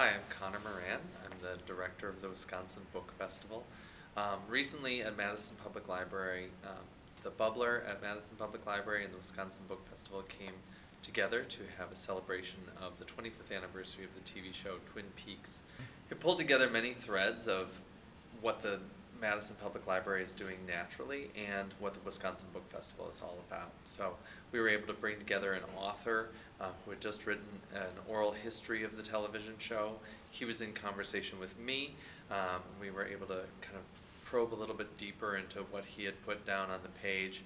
Hi, I'm Conor Moran. I'm the director of the Wisconsin Book Festival. Recently at Madison Public Library, the Bubbler at Madison Public Library and the Wisconsin Book Festival came together to have a celebration of the 25th anniversary of the TV show Twin Peaks. It pulled together many threads of what the Madison Public Library is doing naturally and what the Wisconsin Book Festival is all about. So we were able to bring together an author who had just written an oral history of the television show. He was in conversation with me. We were able to kind of probe a little bit deeper into what he had put down on the page.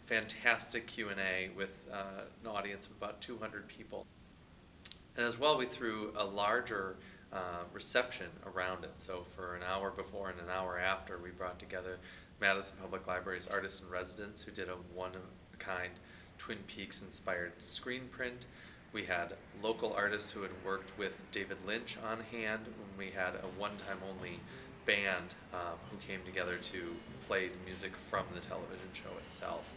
Fantastic Q&A with an audience of about 200 people. And as well, we threw a larger reception around it. So for an hour before and an hour after, we brought together Madison Public Library's artists in residence who did a one-of-a-kind Twin Peaks inspired screen print. We had local artists who had worked with David Lynch on hand, and we had a one-time only band who came together to play the music from the television show itself.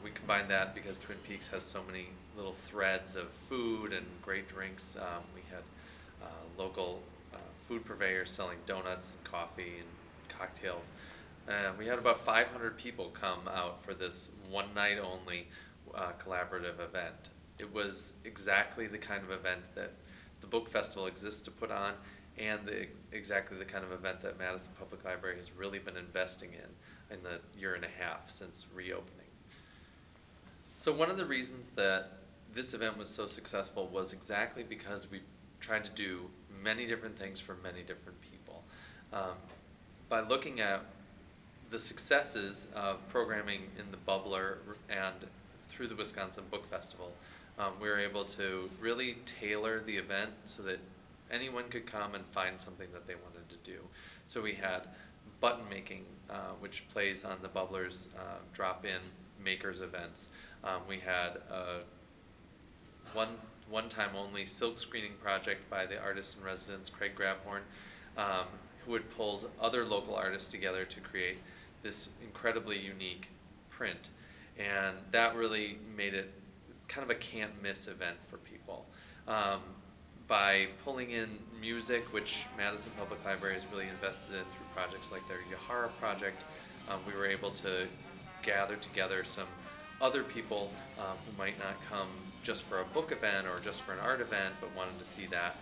We combined that because Twin Peaks has so many little threads of food and great drinks. We had local food purveyors selling donuts and coffee and cocktails. We had about 500 people come out for this one night only collaborative event. It was exactly the kind of event that the book festival exists to put on, and exactly the kind of event that Madison Public Library has really been investing in the year and a half since reopening. So one of the reasons that this event was so successful was exactly because we tried to do many different things for many different people. By looking at the successes of programming in the Bubbler and through the Wisconsin Book Festival, we were able to really tailor the event so that anyone could come and find something that they wanted to do. So we had button making, which plays on the Bubbler's drop-in makers events. We had a one-time only silk screening project by the artist in residence, Craig Grabhorn, who had pulled other local artists together to create this incredibly unique print. And that really made it kind of a can't-miss event for people. By pulling in music, which Madison Public Library has really invested in through projects like their Yahara project, we were able to gather together some other people who might not come just for a book event or just for an art event, but wanted to see that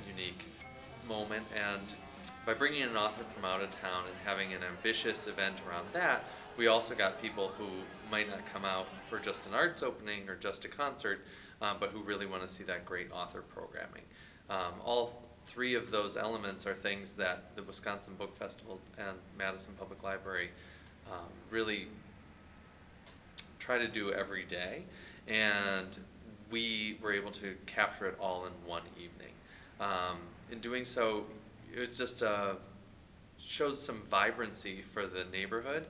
unique moment. And by bringing in an author from out of town and having an ambitious event around that, we also got people who might not come out for just an arts opening or just a concert, but who really want to see that great author programming. All three of those elements are things that the Wisconsin Book Festival and Madison Public Library really try to do every day, and we were able to capture it all in one evening. In doing so, it just shows some vibrancy for the neighborhood.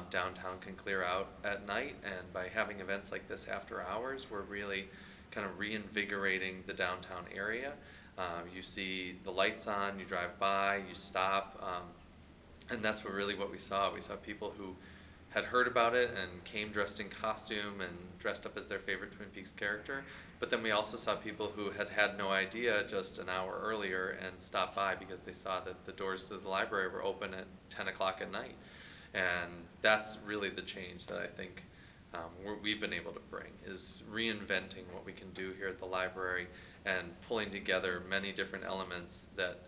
Downtown can clear out at night, and by having events like this after hours, we're really kind of reinvigorating the downtown area. You see the lights on, you drive by, you stop, and that's what we saw. We saw people who had heard about it and came dressed in costume and dressed up as their favorite Twin Peaks character, but then we also saw people who had had no idea just an hour earlier and stopped by because they saw that the doors to the library were open at 10 o'clock at night. And that's really the change that I think we've been able to bring, is reinventing what we can do here at the library and pulling together many different elements that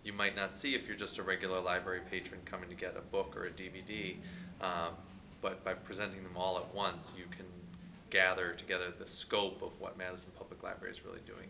you might not see if you're just a regular library patron coming to get a book or a DVD. But by presenting them all at once, you can gather together the scope of what Madison Public Library is really doing.